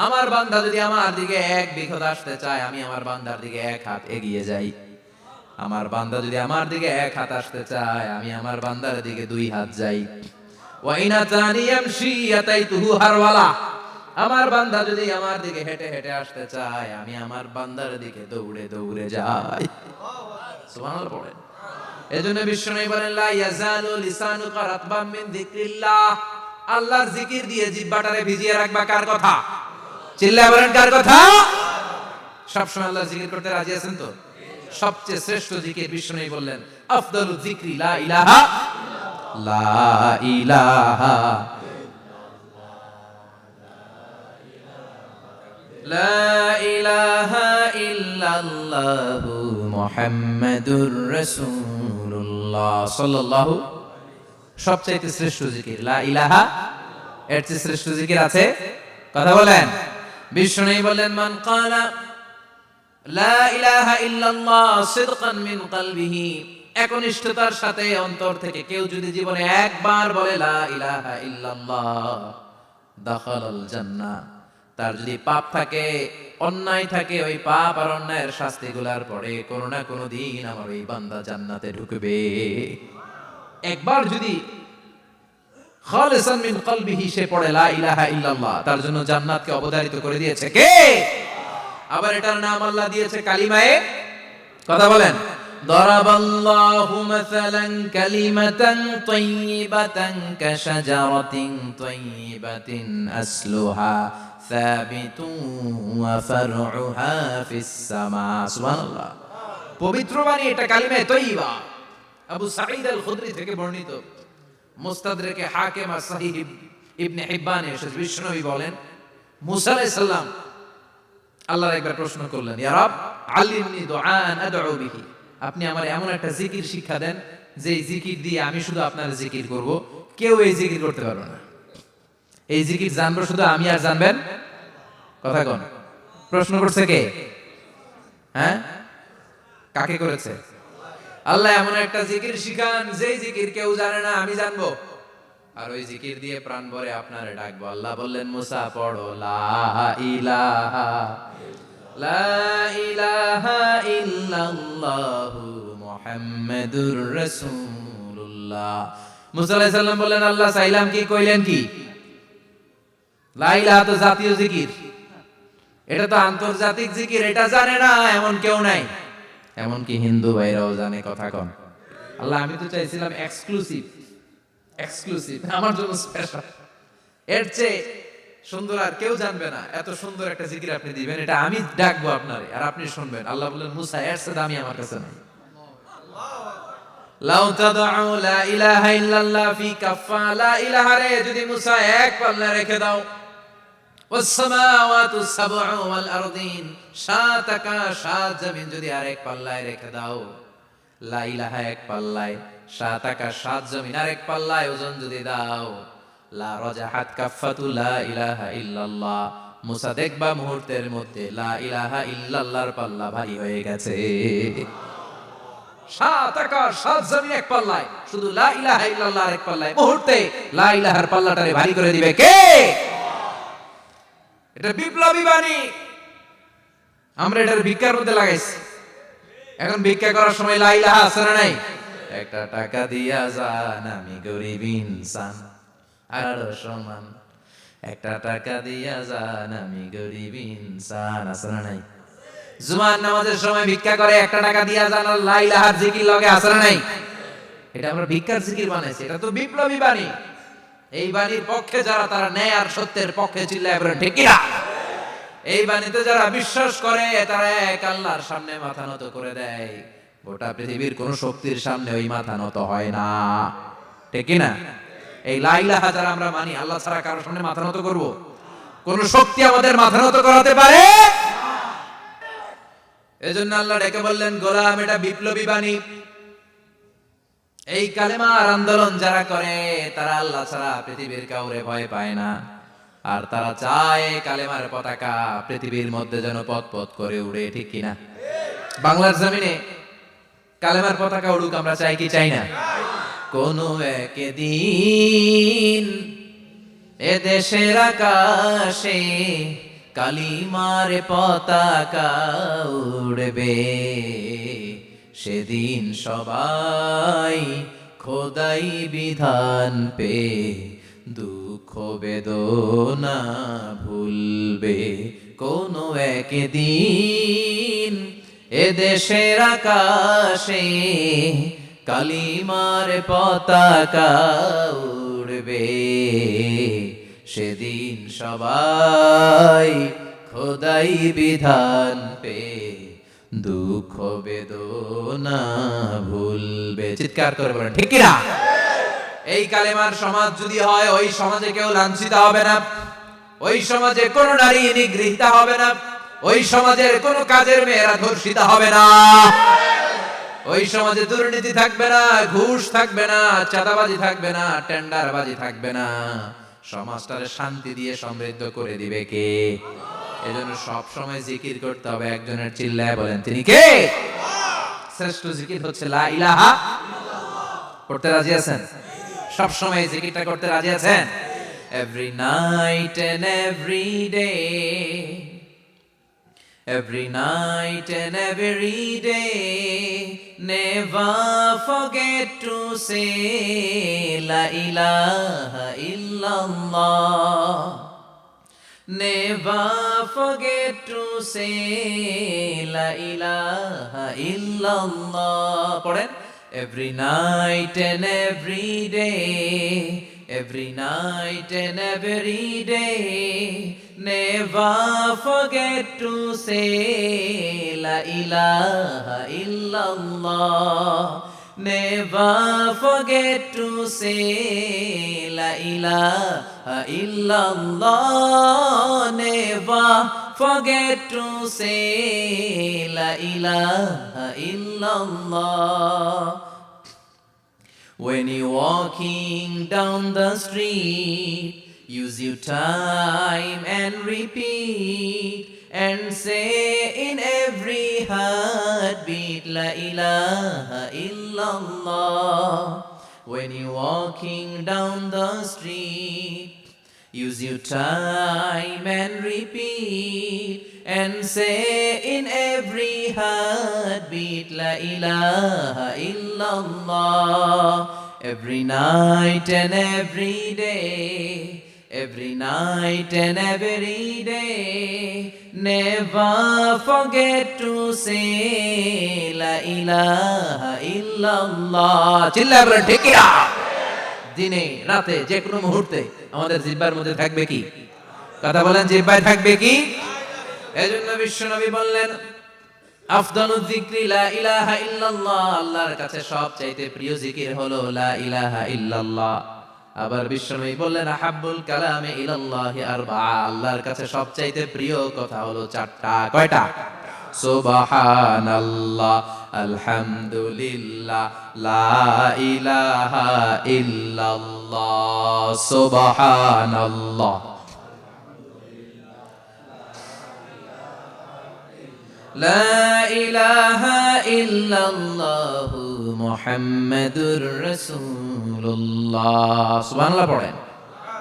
আমার বান্দা যদি আমার দিকে এক বিঘত আসতে চায়, আমি আমার বান্দার দিকে এক হাত এগিয়ে যাই। আমার বান্দা যদি আমার দিকে এক হাত আসতে চায়, আমি আমার বান্দার দিকে দুই হাত যাই। ওয়া ইন আতানি ইয়ামশি আতাইতুহু হারওয়ালা। আমার বান্দা যদি আমার দিকে হেঁটে হেঁটে আসতে চায়, আমি আমার বান্দার দিকে দৌড়ে দৌড়ে যাই। সুবহানাল্লাহ পড়েন। এজন্য বিশ্বনবী বলেন, লা ইয়াজালু লিসানুকা রাতবাম মিন যিকরিল্লাহ। আল্লাহর জিকির দিয়ে জিহ্বাটারে ভিজিয়ে রাখবা। কার কথা? চিল্লায়ে বলেন কার কথা? সবসময় আল্লাহর জিকির করতে রাজি আছেন তো? সবচেয়ে শ্রেষ্ঠ জিকির বিশ্বনবী বললেন, আফদালু যিকরি লা ইলাহা লা ইলাহা লা ইলাহা ইল্লাল্লাহু মুহাম্মাদুর রাসূলুল্লাহ সাল্লাল্লাহু। সবচেয়ে শ্রেষ্ঠ জিকির লা ইলাহা। এর চেয়ে শ্রেষ্ঠ জিকির আছে? কথা বলেন। বিশ্বনবী বললেন, মান ক্বালা লা ইলাহা ইল্লাল্লাহ সিদকান মিন কলবিহি। একনিষ্ঠতার সাথে অন্তর থেকে কেউ যদি জীবনে একবার বলে লা ইলাহা ইল্লাল্লাহ, দাখালাল জান্নাহ। তার যদি পাপ থাকে, অন্যায় থাকে, ওই পাপ আর অন্যায়ের শাস্তিগুলার পরে কোনো না কোনো দিন আমার ওই বান্দা জান্নাতে ঢুকবে। একবার যদি খালিসান মিন কলবিহি সে পড়ে লা ইলাহা ইল্লাল্লাহ, তার জন্য জান্নাতকে অবধারিত করে দিয়েছে কে? আবার এটার নাম আল্লাহ দিয়েছে কালিমায়ে। কথা বলেন। দরাবাল্লাহু মাসালান কালিমাতান তাইয়িবাতান কাশাজারাতিন তাইয়িবাতিন আসলুহা সাবিতুন ওয়া ফারউহা ফিস সামা। সুবহানাল্লাহ। পবিত্র বাণী এটা কালিমায়ে তাইয়িবা। আবু সাঈদ আল খুদরি থেকে বর্ণিত, মুস্তাদরাকে হাকিম আর সহিহ ইবনে হিব্বানে এসেছে, বিশ্বনবী বলেন, মুসা আলাইহিস সালাম আল্লাহর একবার প্রশ্ন করলেন, ইয়া রব আল্লিমনি দুআআন আদউ বিহি। আপনি আমার এমন একটা জিকির শিক্ষা দেন যে জিকির দিয়ে আমি শুধু আপনার জিকির করব, কেউ এই জিকির করতে পারবে না। এই জিকির জানবো শুধু আমি আর জানবেন। কথা কোন? প্রশ্ন করছে কে? হ্যাঁ, কাকে করেছে? আল্লাহ এমন একটা জিকির শিখান যেই জিকির কেউ জানে না, আমি জানবো, আর ওই জিকির দিয়ে প্রাণ ভরে আপনারে ডাকবো। আল্লাহ বললেন, মুসা পড়ো লা ইলাহা লা ইলাহা ইল্লাল্লাহু মুহাম্মাদুর রাসূলুল্লাহ। মুসা আলাইহিস সালাম বললেন, আল্লাহ চাইলাম কি, কইলেন কি? লা ইলাহা তো জাতীয় জিকির, এটা তো আন্তর্জাতিক জিকির, এটা জানে না এমন কেউ নাই। এমনকি হিন্দু ভাইরাও জানে। কথা কন। আল্লাহ আমি তো চাইছিলাম এক্সক্লুসিভ, এক্সক্লুসিভ আমার জন্য স্পেশাল, এর চেয়ে সুন্দর আর কেউ জানবে না। এত সুন্দর একটা জিকির আপনি দিবেন, এটা আমি ডাকবো আপনারে আর আপনি শুনবেন। আল্লাহ বললেন, মুসা এর চেয়ে দামি আমার কাছে নাই। লাউ তাদউ লা ইলাহা ইল্লাল্লাহ ফি কাফা। লা ইলাহা রে যদি মুসা এক পাল্লা রেখে দাও, ওয়াস সামাওয়াতু সাবউ ওয়াল আরদিন, সাত আকাশ সাত জমিন যদি আরেক পাল্লায় রেখে দাও, লা ইলাহা এক পাল্লায়, সাত আকাশ সাত জমিন আরেক পাল্লায় ওজন যদি দাও, লা রাজাহাত কাফাতু লা ইলাহা ইল্লাল্লাহ। মুসা দেখবা মুহূর্তের মধ্যে লা ইলাহা ইল্লাল্লাহর পাল্লা ভারী হয়ে গেছে। সাত আকাশ সাত জমিন এক পাল্লায়, শুধু লা ইলাহা ইল্লাল্লাহ আরেক পাল্লায়, মুহূর্তে লা ইলাহার পাল্লাটারে ভারী করে দিবে কে? এটা বিপ্লবী বাণী। আমরা এটার ভিক্ষার মধ্যে লাগাইছি। এখন ভিক্ষা করার সময় লা ইলাহা আছে না নাই? একটা টাকা দিয়া যান, আমি গরিব ইনসান আর সমান। একটা টাকা দিয়া যান, আমি গরিব ইনসান, আছে না নাই? জুমার নামাজের সময় ভিক্ষা করে একটা টাকা দিয়া যান, আর লা ইলাহার জিকির লগে আছে না নাই? এটা আমরা ভিক্ষার জিকির বানাইছি। এটা তো বিপ্লবী বাণী। এই বাণীর পক্ষে যারা, তারা ন্যায় আর সত্যের পক্ষে চিল্লায় বলেন ঠিক কিনা? এই বাণীতে যারা বিশ্বাস করে, তারা এক আল্লাহর সামনে মাথা নত করে দেয়। গোটা পৃথিবীর কোন শক্তির সামনে ওই মাথা নত হয় না। ঠিক কিনা? এই লা ইলাহা যারা আমরা মানি, আল্লাহ ছাড়া কারোর সামনে মাথা নত করব? কোন শক্তি আমাদের মাথা নত করাতে পারে? এজন্য আল্লাহ ডেকে বললেন, গোলাম এটা বিপ্লবী বাণী। এই কালেমার আন্দোলন যারা করে তারা আল্লাহ ছাড়া পৃথিবীর কাউরে ভয় পায় না, আর তারা চায় কালেমার পতাকা পৃথিবীর মধ্যে যেন পথ পথ করে উড়ে, ঠিক কিনা? বাংলার জমিনে কালেমার পতাকা উড়ুক, আমরা চাই কি চাই না? কোনো একদিন এ দেশের আকাশে কালিমার পতাকা উড়বে, সেদিন সবাই খোদাই বিধান পে দুঃখ বেদনা ভুলবে। কোনো একদিন এ দেশের আকাশে কালিমার পতাকা উড়বে, সেদিন সবাই খোদাই বিধান পে দুঃখ বেদনা ভুলবে। চিৎকার করে বলেন ঠিক কিনা? এই কালেমার সমাজ যদি হয়, ওই সমাজে কেউ লাঞ্ছিত হবে না, ওই সমাজে কোন নারী নিগৃহীতা হবে না, ওই সমাজের কোন কাজের মেয়েরা ধর্ষিত হবে না, ওই সমাজে দুর্নীতি থাকবে না, ঘুষ থাকবে না, চাঁদাবাজি থাকবে না, টেন্ডারবাজি থাকবে না। সমাজটারে শান্তি দিয়ে সমৃদ্ধ করে দিবে কে? এজন্য সব সময় জিকির করতে হবে একজনের, চিল্লায় বলেন তিনি কে? শ্রেষ্ঠ জিকির হচ্ছে লা ইলাহা ইল্লাল্লাহ। করতে রাজি আছেন? সব সময় জিকিরটা করতে রাজি আছেন? Every night and every day, every night and every day, never forget to say la ilaha illallah. Never forget to say la ilaha illallah. পড়েন, every night and every day, every night and every day, never forget to say la ilaha illallah. Never forget to say la ilaha illallah. Never forget to say la ilaha illallah. When you're walking down the street, use your time and repeat, and say in every heartbeat la ilaha illallah. When you're walking down the street, use your time and repeat, and say in every heartbeat la ilaha illallah. Every night and every day, every night and every day, never forget to say la ilaha illallah. চিল্লায় বলেন ঠিক কিনা? দিনে রাতে যে কোনো মুহূর্তে আমাদের জিহ্বার মধ্যে থাকবে কি? কথা বলেন, জিহ্বায় থাকবে কি? এজন্য বিশ্বনবী বললেন, আফদালুয যিকরি লা ইলাহা ইল্লাল্লাহ। আল্লাহর কাছে সবচাইতে প্রিয় জিকির হলো লা ইলাহা ইল্লাল্লাহ। আবার বিশ্বনবী বললেন, আহাব্বুল কালামে ইলাল্লাহি আরবাআ। আল্লাহর কাছে সবচাইতে প্রিয় কথা হলো চারটা। কয়টা? সুবহানাল্লাহ, আলহামদুলিল্লাহ, লা ইলাহা ইল্লাল্লাহ। সুবহানাল্লাহ, লা ইলাহা ইল্লাল্লাহ, মুহাম্মাদুর রাসূলুল্লাহ। সুবহানাল্লাহ পড়েন।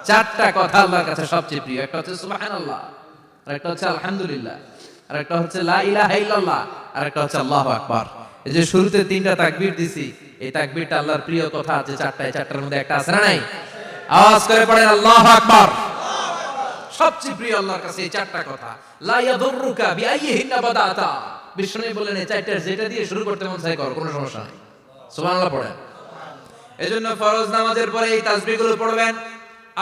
চারটা কথা আল্লাহর কাছে সবচেয়ে প্রিয়। একটা হচ্ছে সুবহানাল্লাহ, আর একটা হচ্ছে আলহামদুলিল্লাহ, আর একটা হচ্ছে লা ইলাহা ইল্লাল্লাহ, আর একটা হচ্ছে আল্লাহু আকবার। এই যে শুরুতে তিনটা তাকবীর দিছি, এই তাকবীরটা আল্লাহর প্রিয় কথা আছে চারটা। এই চারটার মধ্যে একটা আছে না নাই? আওয়াজ করে পড়েন আল্লাহু আকবার। সবচেয়ে প্রিয় আল্লাহর কাছে এই চারটা কথা। লা ইয়াদুররুকা বিআইয়িহিন্না বাদাতা। বিষ্ণু বলেন এই চারটার যেটা দিয়ে শুরু করতে মন চায় কর, কোনো সমস্যা নাই। সুবহানাল্লাহ পড়েন। এজন্য ফরজ নামাজের পরে এই তাসবিহগুলো পড়বেন।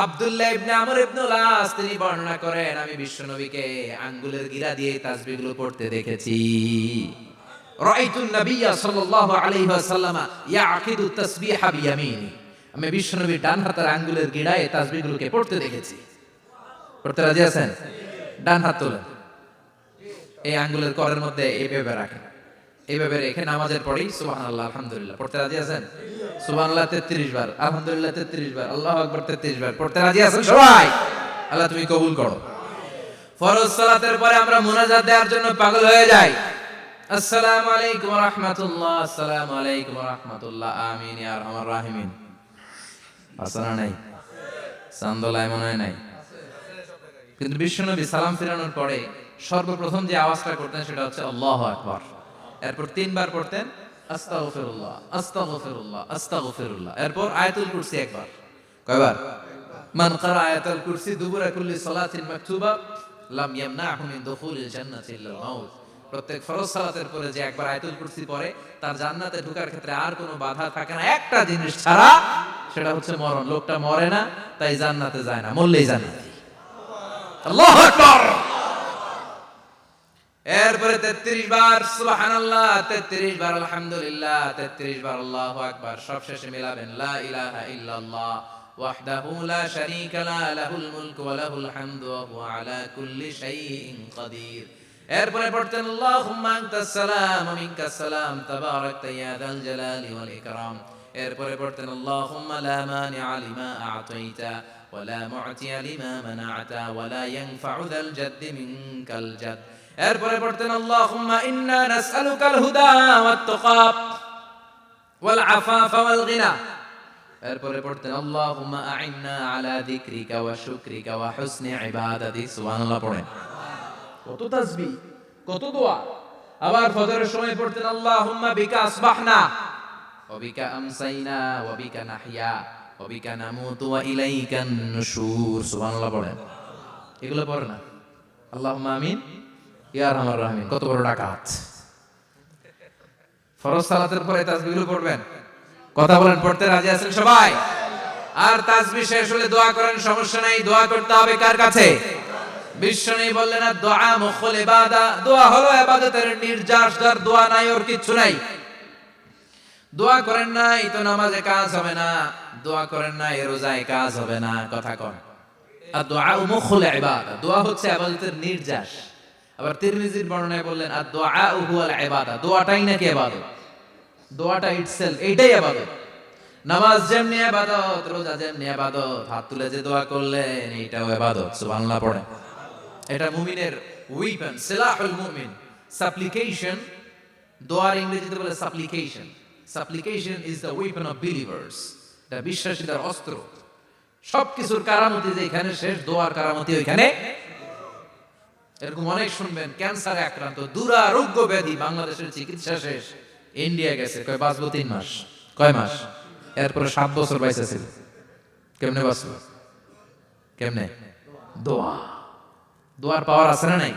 আব্দুল্লাহ ইবনে আমর ইবনে আস তিনি বর্ণনা করেন, আমি বিশ্বনবীকে আঙ্গুলের গিরা দিয়ে এই তাসবিহগুলো পড়তে দেখেছি। রাআইতুন নাবিয়্যা সাল্লাল্লাহু আলাইহি ওয়াসাল্লাম ইয়াকিদু তাসবিহা বিয়ামিনি। আমি বিশ্বনবীর ডান হাতের আঙ্গুলের গিরায় এই তাসবিহগুলোকে পড়তে দেখেছি। পড়তে রাজি আছেন? ডান হাত তোলেন, এই আঙ্গুলের করের মধ্যে এইভাবে রাখেন, এইভাবে রেখে নামাজের পরেই সুবহানাল্লাহ আলহামদুলিল্লাহ পড়তে রাজি আছেন? সুবহানাল্লাহ 33 বার, আলহামদুলিল্লাহ 33 বার, আল্লাহু আকবার 33 বার পড়তে রাজি আছেন সবাই? আল্লাহ তুমি কবুল করো। ফরজ সালাতের পরে আমরা মুনাজাত দেওয়ার জন্য পাগল হয়ে যাই। আসসালামু আলাইকুম ওয়া রাহমাতুল্লাহ, আসসালামু আলাইকুম ওয়া রাহমাতুল্লাহ, আমিন ইয়া আরহামার রাহিমিন। আসনা নাই, চান্দোলায় মনে হয় নাই। কিন্তু বিশ্বনবী সালাম ফিরানোর পরে সর্বপ্রথম যে আওয়াজটা করতেন সেটা হচ্ছে আল্লাহু আকবার। এরপর 3 বার পড়তেন আস্তাগফিরুল্লাহ, আস্তাগফিরুল্লাহ, আস্তাগফিরুল্লাহ। এরপর আয়াতুল কুরসি একবার। কয়বার? মান ক্বারা আয়াতুল কুরসি দুবুরা কুল্লি সালাতিন মাকতুবা লাম ইয়ামনাহু মিন দুখুলিল জান্নাতি ইল্লাল মাউত। প্রত্যেক ফরজ সালাতের পরে যে একবার আয়াতুল কুরসি পড়ে তার জান্নাতে ঢোকার ক্ষেত্রে আর কোনো বাধা থাকে না, একটা জিনিস ছাড়া, সেটা হচ্ছে মরণ। লোকটা মরে না তাই জান্নাতে যায় না, মরলেই জান্নাতি। আল্লাহু আকবার। এরপরে 33 বার সুবহানাল্লাহ, 33 বার আলহামদুলিল্লাহ, 33 বার আল্লাহু আকবার। সবশেষে মিলাবেন লা ইলাহা ইল্লাল্লাহ ওয়াহদাহু লা শারীকা লা লাহুল মুলকু ওয়া লাহুল হামদু ওয়া হুয়া আলা কুল্লি শাইইন কাদির। এরপরে পড়তেন আল্লাহুম্মা আনতাস সালাম ওয়া মিনকাস সালাম তাবারাকতা ইয়া যাল জালালি ওয়াল ইকরাম। এরপরে পড়তেন আল্লাহুম্মা লা মানিআ লিমা আ'তাইতা ওয়া লা মু'তিয়া লিমা মানা'তা ওয়া লা ইয়ানফা'ু যাল জাদ্দি মিনকাল জাদ। এরপরে পড়তেন আল্লাহুম্মা ইন্না নাসআলুকাল হুদা ওয়াত তুকা ওয়াল আফাফা ওয়াল গিনা। এরপরে পড়তেন আল্লাহুম্মা আ'ইন্না আলা যিকরিকা ওয়া শুকরিকা ওয়া হুসনি ইবাদাতি। সুবহানাল্লাহ পড়েন। কত তাসবিহ, কত দোয়া। আবার ফজরের সময় পড়তেন আল্লাহুম্মা বিকা আসবাহনা ওয়া বিকা আমসাইনা ওয়া বিকা নাহইয়া ওয়া বিকা নামুতু ওয়া ইলাইকান নুশুর। সুবহানাল্লাহ পড়েন। এগুলো পড়ে না? আল্লাহুম্মা আমিন ইয়া আরহামার রাহিমিন। কত বড় ডাকাত! ফরজ সালাতের পরে তাসবিহগুলো পড়বেন। কথা বলেন, পড়তে রাজি আছেন সবাই? আর তাসবিহ শেষ হলে দোয়া করেন, সমস্যা নাই। দোয়া করতে হবে কার কাছে? বিশ্বনবী বললেন আর দোয়া মুখুল ইবাদা, দোয়া হলো ইবাদতের নির্যাস। যার দোয়া নাই ওর কিচ্ছু নাই। দোয়া করেন নাই তো নামাজে কাজ হবে না, দোয়া করেন নাই রোজায় কাজ হবে না। কথা কর। আর দোয়া মুখুল ইবাদা, দোয়া হচ্ছে ইবাদতের নির্যাস। আবার তিরমিজির বর্ণনায় বললেন আর দোয়া হুয়াল ইবাদা, দোয়াটাই নাকি ইবাদত। দোয়াটা ইটসেলফ এইটাই ইবাদত। নামাজ যেমনি ইবাদত, রোজা যেমনি ইবাদত, হাত তুলে যে দোয়া করলেন এইটাও ইবাদত। সুবহানাল্লাহ পড়েন। এটা মুমিনের ওয়েপন, সিলাহুল মুমিন। সাপ্লিকেশন, দোয়ার ইংরেজিতে বলে সাপ্লিকেশন। সাপ্লিকেশন is the weapon of believers. এটা বিশ্বাসীদের অস্ত্র। সবকিছুর কারামতি যেখানে শেষ, দোয়ার কারামতি ওইখানে। এরকম অনেক শুনবেন ক্যান্সারে আক্রান্ত, দুরারোগ্য ব্যাধি, বাংলাদেশের চিকিৎসা শেষ, ইন্ডিয়া গেছে, কয় বাঁচবো 3 মাস। কয় মাস? এরপরে 7 বছর বাইসা ছিল। কেমনে বাঁচলো? কেমনে? দোয়া। দোয়ার পাওয়ার আছে না নাই?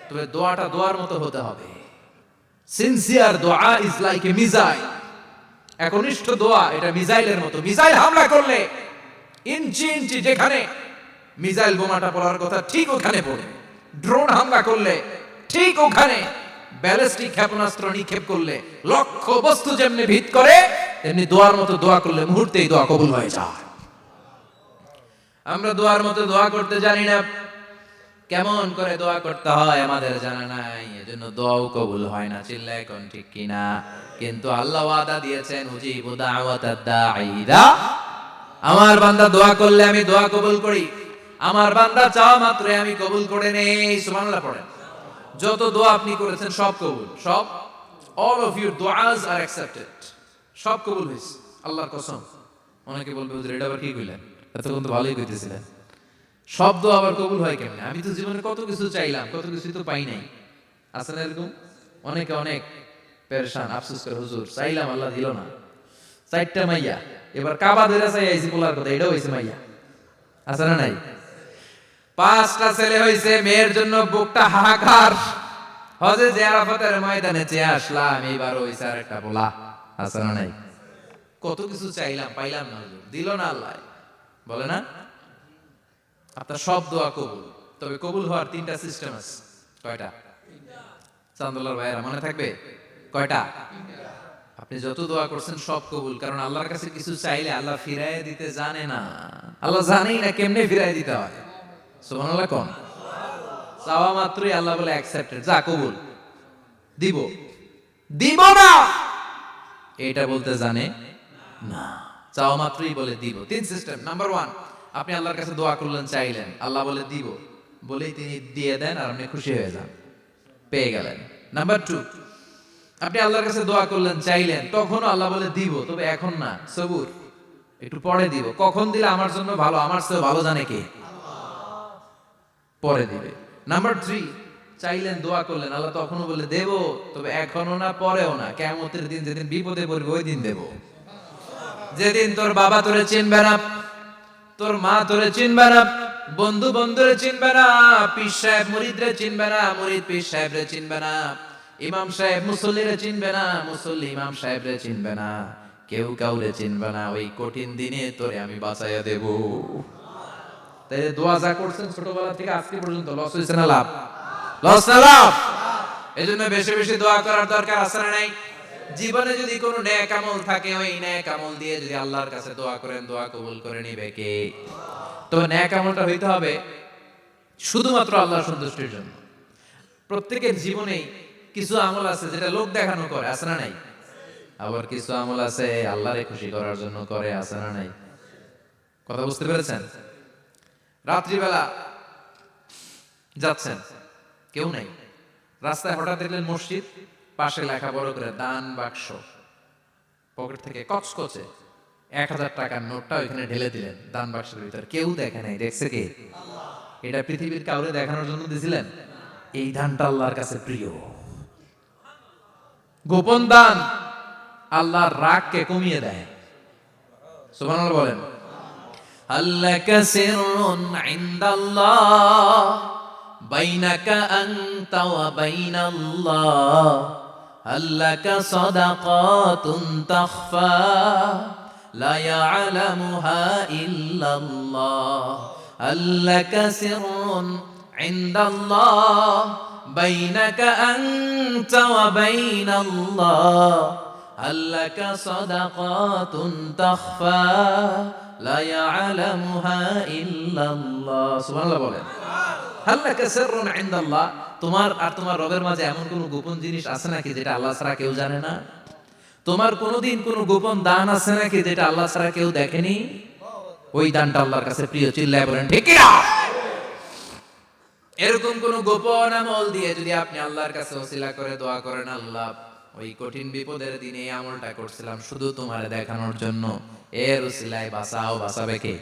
তবে দোয়াটা দোয়ার মতো হতে হবে। সিনসিয়ার দোয়া ইজ লাইক এ মিসাইল। একনিষ্ঠ দোয়া এটা মিসাইলের মতো। মিসাইল হামলা করলে ইঞ্চি ইঞ্চি যেখানে মিসাইল বোমাটা পড়ার কথা ঠিক ওখানে পড়ে। ড্রোন হামলা করলে ঠিক ওখানে, ব্যালিস্টিক ক্ষেপণাস্ত্র নিক্ষেপ করলে লক্ষ্য বস্তু যেমনি ভিত করে, তেমনি দোয়ার মতো দোয়া করলে মুহূর্তেই দোয়া কবুল হয়ে যায়। আমরা দোয়ার মতো দোয়া করতে জানি না। কেমন করে দোয়া করতে হয় আমাদের জানা নাই, এজন্য দোয়াও কবুল হয় না। চিল্লায় কোন ঠিক কিনা? কিন্তু আল্লাহ ওয়াদা দিয়েছেন উজিবু দাওয়াতাদ দাঈ ইযা, আমার বান্দা দোয়া করলে আমি দোয়া কবুল করি। আমার বান্দা চাওয়া মাত্রই আমি কবুল করে নেই। সুবহানাল্লাহ পড়েন। যত দোয়া আপনি করেছেন সব কবুল, সব। All of your duas are accepted. সব কবুল হয়েছে আল্লাহর কসম। অনেকে বলবে হুজুর এটা আবার কি কইলেন? এতক্ষণ তো ভালোই কইতেছিলেন। সব দোয়া আবার কবুল হয় কেমনে? আমি তো জীবনে কত কিছু চাইলাম, কত কিছু তো পাই নাই। আছে না এরকম? অনেকে অনেক পেরেশান, আফসোস করে হুজুর চাইলাম আল্লাহ দিল না। 4টা মাইয়া, এবার কাবা ধরে চাই আইছি বলার কথা, এটাও হইছে মাইয়া। আছে না নাই? 5টা ছেলে হইছে, মেয়ের জন্য বুকটা হাহাকার। হজে যে আরাফাতের ময়দানে চেয়ে আসলাম, এইবার হইছে আরেকটা বলা। আছে না নাই? কত কিছু চাইলাম, পাইলাম না, হুজুর দিল না আল্লাহ। বলে না? আপনার সব দোয়া কবুল। তবে কবুল হওয়ার 3টা সিস্টেম আছে। কয়টা? চান্দুলার ভাইয়েরা মনে থাকবে? কয়টা? আপনি যত দোয়া করছেন সব কবুল। কারণ আল্লাহর কাছে কিছু চাইলে আল্লাহ ফিরায় দিতে জানে না। আল্লাহ জানেই না কেমনে ফিরায় দিতে হয়। সুবহানাল্লাহ কোন? চাওয়া মাত্রই আল্লাহ বলে অ্যাকসেপ্টেড, যা কবুল। দিব দিব না এটা বলতে জানে না, চাও মাত্রই বলে দিব। তিন সিস্টেম। নাম্বার 1, আপনি আল্লাহর কাছে দোয়া করলেন, চাইলেন, আল্লাহ বলে দিব, বলেই তিনি দিয়ে দেন আর আপনি খুশি হয়ে যান, পেয়ে গেলেন। নাম্বার 2, আপনি আল্লাহর কাছে দোয়া করলেন, চাইলেন, তখনও আল্লাহ বলে দিব, তবে এখন না, সবুর, একটু পরে দিব। কখন দিলে আমার জন্য ভালো, আমার চেয়ে ভালো জানে কে? পরে দিবে। নাম্বার 3, চাইলেন, দোয়া করলেন, আল্লাহ তখনও বলে দেব, তবে এখনো না, পরেও না, কিয়ামতের দিন যেদিন বিপদে পড়বে ওই দিন দেব। যেদিন তোর বাবা তোরে চিনবে না, তোর মা তোরে চিনবে না, বন্ধু বন্ধুরে চিনবে না, পীর সাহেব মুরিদরে চিনবে না, মুরিদ পীর সাহেবরে চিনবে না, ইমাম সাহেব মুসল্লিরে চিনবে না, মুসল্লি ইমাম সাহেবরে চিনবে না, কেউ কাউরে চিনবে না। ওই কঠিন দিনে তোরে আমি বাঁচাইয়া দেব। তাই দোয়া যা করছেন ছোটবেলা থেকে আজকে পর্যন্ত, লস হয়েছে না লাভ? লস না লাভ? এজন্য বেশি বেশি দোয়া করার দরকার আছে না নাই? জীবনে যদি কোনো নেক আমল থাকে, ওই নেক আমল দিয়ে যদি আল্লাহর কাছে দোয়া করেন, দোয়া কবুল করে নিবে কে? তো নেক আমলটা হইতে হবে শুধুমাত্র আল্লাহর সন্তুষ্টির জন্য। প্রত্যেকের জীবনেই কিছু আমল আছে যেটা লোক দেখানো করে, আছে না নাই? আবার কিছু আমল আছে আল্লাহরে খুশি করার জন্য করে, আছে না নাই? কথা বুঝতে পেরেছেন? রাত্রিবেলা যাচ্ছেন, কেউ নাই, রাস্তায় হঠাৎ দেখলেন মসজিদ, পাশে লেখা বড় করে দান বাক্স, পকেট থেকে কচকচে 1000 টাকার নোটটা ওইখানে ঢেলে দিলেন দান বাক্সের ভিতর। কেউ দেখে নাই, দেখছে কে? এটা পৃথিবীর কাউরে দেখানোর জন্য দিছিলেন? এই দানটা আল্লাহর কাছে প্রিয়। গোপন দান আল্লাহর রাগকে কমিয়ে দেয়। সুবহানাল্লাহ বলেন। আল্লাকা সিররুন ইনদাল্লাহ বাইনাকা আনতা ওয়া বাইনাল্লাহ, আল্লাকা সাদাকাতুন তাখফা লা ইয়ালামুহা ইল্লাল্লাহ, আল্লাকা সিররুন ইনদাল্লাহ বাইনাকা আনতা ওয়া বাইনাল্লাহ, আল্লাকা সাদাকাতুন তাখফা লা ইয়ালামুহা ইল্লাল্লাহ। সুবহানাল্লাহ বলেন। আল্লাকা সিররুন ইনদাল্লাহ, তোমার আর তোমার রবের মাঝে এমন কোন গোপন জিনিস আছে নাকি যেটা আল্লাহ ছাড়া কেউ জানে না? তোমার কোনোদিন কোনো গোপন দান আছে নাকি যেটা আল্লাহ ছাড়া কেউ দেখেনি? ওই দানটা আল্লাহর কাছে প্রিয়। চিল্লায় বলেন ঠিক কি না? এরকম কোন গোপন আমল দিয়ে যদি আপনি আল্লাহর কাছে ওসিলা করে দোয়া করেন, আল্লাহ ওই কঠিন বিপদের দিনে এই আমলটা করছিলাম শুধু তোমারে দেখানোর জন্য, এর ওসিলায় বাঁচাও, বাঁচাবে কে?